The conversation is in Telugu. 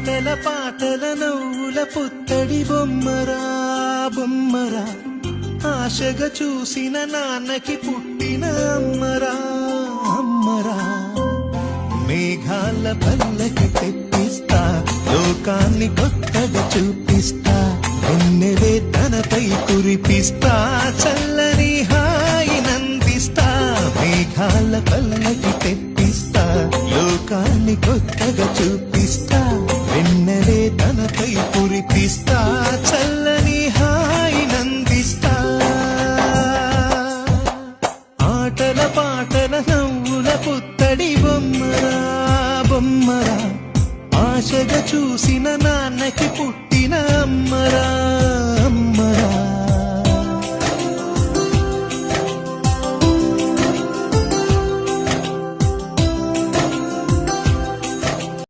ఆటల పాటల నవ్వుల పుత్తడి బొమ్మరా బొమ్మరా ఆశగా చూసిన నాన్నకి పుట్టిన అమ్మరా అమ్మరా మేఘాల పల్లకి తెప్పిస్తా లోకాన్ని కొత్తగా చూపిస్తా వెన్నెలే తనపై కురిపిస్తా చల్లని హాయినందిస్తా మేఘాల పల్లకి తెప్పిస్తా లోకాన్ని కొత్తగా చూపిస్తా వెన్నెలే తనపై కురిపిస్తా చల్లని హాయినందిస్తా ఆటల పాటల నవ్వుల పుత్తడి బొమ్మరా బొమ్మరా ఆశగా చూసిన నాన్నకి పుట్టిన అమ్మరా అమ్మరా